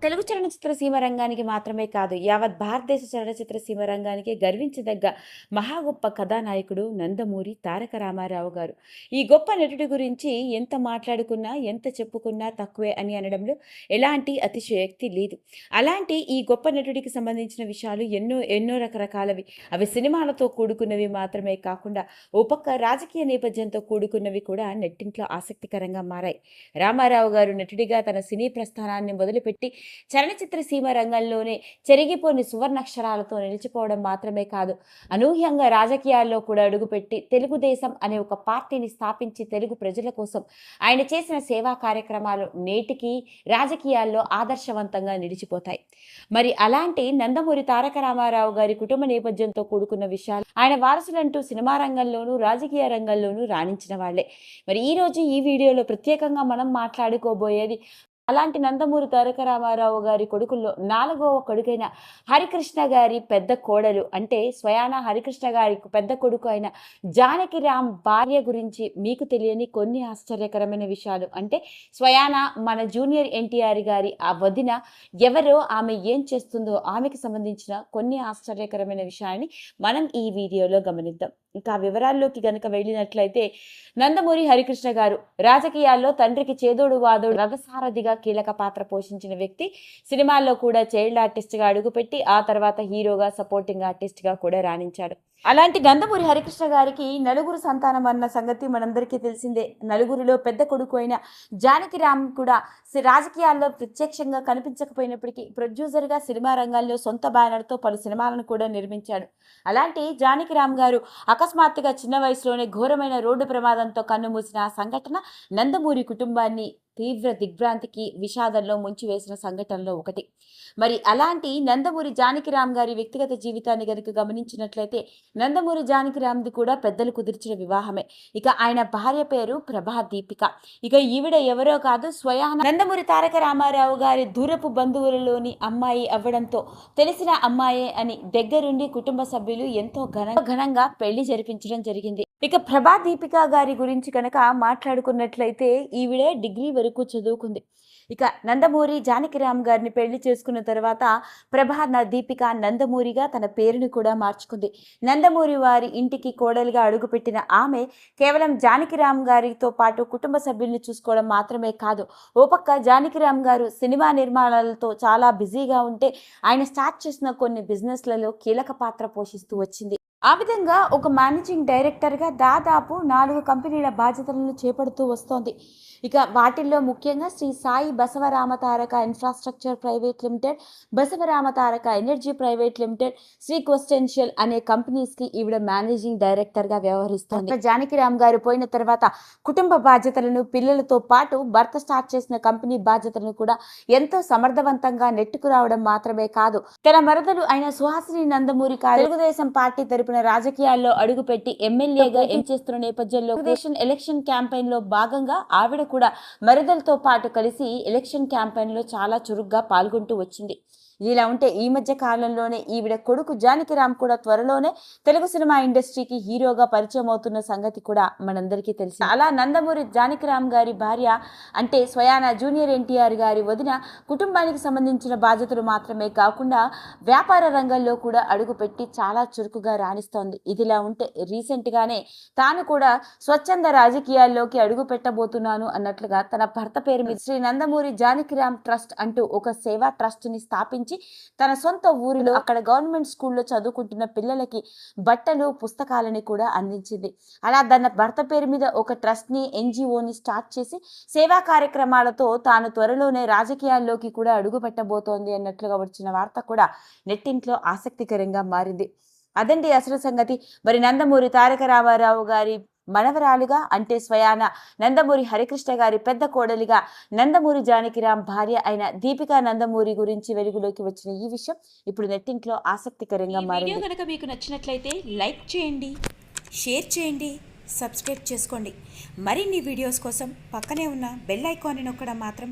తెలుగు చలనచిత్ర సీమ రంగానికి మాత్రమే కాదు, యావత్ భారతదేశ చలనచిత్ర సీమ రంగానికే గర్వించదగ్గ మహా గొప్ప కథానాయకుడు నందమూరి తారక రామారావు గారు. ఈ గొప్ప నటుడి గురించి ఎంత మాట్లాడుకున్నా, ఎంత చెప్పుకున్నా తక్కువే అని అనడంలో ఎలాంటి అతిశయోక్తి లేదు. అలాంటి ఈ గొప్ప నటుడికి సంబంధించిన విషయాలు ఎన్నో ఎన్నో రకరకాలవి. అవి సినిమాలతో కూడుకున్నవి మాత్రమే కాకుండా ఓ పక్క రాజకీయ నేపథ్యంతో కూడుకున్నవి కూడా నెట్టింట్లో ఆసక్తికరంగా మారాయి. రామారావు గారు నటుడిగా తన సినీ ప్రస్థానాన్ని మొదలుపెట్టి చలనచిత్ర సీమ రంగంలోనే చెరిగిపోని సువర్ణాక్షరాలతో నిలిచిపోవడం మాత్రమే కాదు, అనూహ్యంగా రాజకీయాల్లో కూడా అడుగుపెట్టి తెలుగుదేశం అనే ఒక పార్టీని స్థాపించి తెలుగు ప్రజల కోసం ఆయన చేసిన సేవా కార్యక్రమాలు నేటికి రాజకీయాల్లో ఆదర్శవంతంగా నిలిచిపోతాయి. మరి అలాంటి నందమూరి తారక రామారావు గారి కుటుంబ నేపథ్యంతో కూడుకున్న విషయాలు, ఆయన వారసులంటూ సినిమా రంగంలోనూ రాజకీయ రంగంలోనూ రాణించిన వాళ్లే. మరి ఈ రోజు ఈ వీడియోలో ప్రత్యేకంగా మనం మాట్లాడుకోబోయేది అలాంటి నందమూరి తారక రామారావు గారి కొడుకుల్లో 4వ కొడుకైన హరికృష్ణ గారి పెద్ద కోడలు, అంటే స్వయాన హరికృష్ణ గారి పెద్ద కొడుకు అయిన జానకిరామ్ భార్య గురించి మీకు తెలియని కొన్ని ఆశ్చర్యకరమైన విషయాలు. అంటే స్వయాన మన జూనియర్ ఎన్టీఆర్ గారి ఆ వదిన ఎవరో, ఆమె ఏం చేస్తుందో, ఆమెకి సంబంధించిన కొన్ని ఆశ్చర్యకరమైన విషయాన్ని మనం ఈ వీడియోలో గమనిద్దాం. ఇంకా వివరాల్లోకి గనక వెళ్ళినట్లయితే, నందమూరి హరికృష్ణ గారు రాజకీయాల్లో తండ్రికి చేదోడు వాదోడు రథసారథిగా కీలక పాత్ర పోషించిన వ్యక్తి. సినిమాల్లో కూడా చైల్డ్ ఆర్టిస్ట్గా అడుగుపెట్టి ఆ తర్వాత హీరోగా, సపోర్టింగ్ ఆర్టిస్ట్గా కూడా రాణించాడు. అలాంటి నందమూరి హరికృష్ణ గారికి నలుగురు సంతానం అన్న సంగతి మనందరికీ తెలిసిందే. నలుగురిలో పెద్ద కొడుకు అయిన జానకిరామ్ కూడా రాజకీయాల్లో ప్రత్యక్షంగా కనిపించకపోయినప్పటికీ ప్రొడ్యూసర్గా సినిమా రంగంలో సొంత బ్యానర్తో పలు సినిమాలను కూడా నిర్మించాడు. అలాంటి జానకిరామ్ గారు అకస్మాత్తుగా చిన్న వయసులోనే ఘోరమైన రోడ్డు ప్రమాదంతో కన్నుమూసిన ఆ సంఘటన నందమూరి కుటుంబాన్ని తీవ్ర దిగ్భ్రాంతికి, విషాదంలో ముంచివేసిన సంఘటనలో ఒకటి. మరి అలాంటి నందమూరి జానకిరామ్ గారి వ్యక్తిగత జీవితాన్ని గనుక గమనించినట్లయితే, నందమూరి జానకిరామ్ది కూడా పెద్దలు కుదిర్చిన వివాహమే. ఇక ఆయన భార్య పేరు ప్రభా దీపిక. ఇక ఈవిడ ఎవరో కాదు, స్వయాన నందమూరి తారక రామారావు గారి దూరపు బంధువులలోని అమ్మాయి అవ్వడంతో తెలిసిన అమ్మాయే అని దగ్గరుండి కుటుంబ సభ్యులు ఎంతో ఘనంగా పెళ్లి జరిపించడం జరిగింది. ఇక ప్రభా దీపిక గారి గురించి కనుక మాట్లాడుకున్నట్లయితే, ఈవిడే డిగ్రీ వరకు చదువుకుంది. ఇక నందమూరి జానకిరామ్ గారిని పెళ్లి చేసుకున్న తర్వాత ప్రభా దీపిక నందమూరిగా తన పేరుని కూడా మార్చుకుంది. నందమూరి వారి ఇంటికి కోడలిగా అడుగుపెట్టిన ఆమె కేవలం జానకిరామ్ గారితో పాటు కుటుంబ సభ్యుల్ని చూసుకోవడం మాత్రమే కాదు, ఓ పక్క జానకిరామ్ గారు సినిమా నిర్మాణాలతో చాలా బిజీగా ఉంటే ఆయన స్టార్ట్ చేసిన కొన్ని బిజినెస్లలో కీలక పాత్ర పోషిస్తూ వచ్చింది. ఆ విధంగా ఒక మేనేజింగ్ డైరెక్టర్గా దాదాపు 4 కంపెనీల బాధ్యతలను చేపడుతూ వస్తోంది. ఇక వాటిల్లో ముఖ్యంగా Shri Sai Basavaramataraka infrastructure private limited, Basavaramataraka energy private limited, Shri క్వెస్టెన్షియల్ అనే కంపెనీస్కి ఈవిడ మేనేజింగ్ డైరెక్టర్గా వ్యవహరిస్తోంది. జానకిరామ్ గారు పోయిన తర్వాత కుటుంబ బాధ్యతలను, పిల్లలతో పాటు భర్త స్టార్ట్ చేసిన కంపెనీ బాధ్యతలను కూడా ఎంతో సమర్థవంతంగా నెట్టుకురావడం మాత్రమే కాదు, తన మరదలు అయిన సుహాసిని నందమూరి తెలుగుదేశం పార్టీ తరపున రాజకీయాల్లో అడుగుపెట్టి ఎమ్మెల్యేగా చేస్తున్న నేపథ్యంలో ఎలక్షన్ క్యాంపెయిన్ లో భాగంగా ఆవిడ కూడా మరదలతో పాటు కలిసి ఎలక్షన్ క్యాంపెయిన్ లో చాలా చురుగ్గా పాల్గొంటూ వచ్చింది. ఇలా ఉంటే ఈ మధ్య కాలంలోనే ఈవిడ కొడుకు జానకిరామ్ కూడా త్వరలోనే తెలుగు సినిమా ఇండస్ట్రీకి హీరోగా పరిచయం అవుతున్న సంగతి కూడా మనందరికీ తెలిసి, అలా నందమూరి జానకిరామ్ గారి భార్య, అంటే స్వయాన జూనియర్ ఎన్టీఆర్ గారి వదిన, కుటుంబానికి సంబంధించిన బాధ్యతలు మాత్రమే కాకుండా వ్యాపార రంగంలో కూడా అడుగుపెట్టి చాలా చురుకుగా రాణిస్తోంది. ఇదిలా ఉంటే రీసెంట్గానే తాను కూడా స్వచ్ఛంద రాజకీయాల్లోకి అడుగు పెట్టబోతున్నాను అన్నట్లుగా తన భర్త పేరు మీద శ్రీ నందమూరి జానకిరామ్ ట్రస్ట్ అంటూ ఒక సేవా ట్రస్ట్ని స్థాపించి తన సొంత ఊరిలో అక్కడ గవర్నమెంట్ స్కూల్లో చదువుకుంటున్న పిల్లలకి బట్టలు, పుస్తకాలని కూడా అందించింది. అలా తన భర్త పేరు మీద ఒక ట్రస్ట్ ని, ఎన్జిఓని స్టార్ట్ చేసి సేవా కార్యక్రమాలతో తాను త్వరలోనే రాజకీయాల్లోకి కూడా అడుగు పెట్టబోతోంది అన్నట్లుగా వచ్చిన వార్త కూడా నెట్టింట్లో ఆసక్తికరంగా మారింది. అదండి అసలు సంగతి. మరి నందమూరి తారక రామారావు గారి మనవరాలుగా, అంటే స్వయాన నందమూరి హరికృష్ణ గారి పెద్ద కోడలిగా నందమూరి జానకిరామ్ భార్య అయిన దీపికా నందమూరి గురించి వెలుగులోకి వచ్చిన ఈ విషయం ఇప్పుడు నెట్టింట్లో ఆసక్తికరంగా మారింది. వీడియో కనుక మీకు నచ్చినట్లయితే లైక్ చేయండి, షేర్ చేయండి, సబ్స్క్రైబ్ చేసుకోండి. మరిన్ని వీడియోస్ కోసం పక్కనే ఉన్న బెల్ ఐకాన్ని నొక్కడం మాత్రం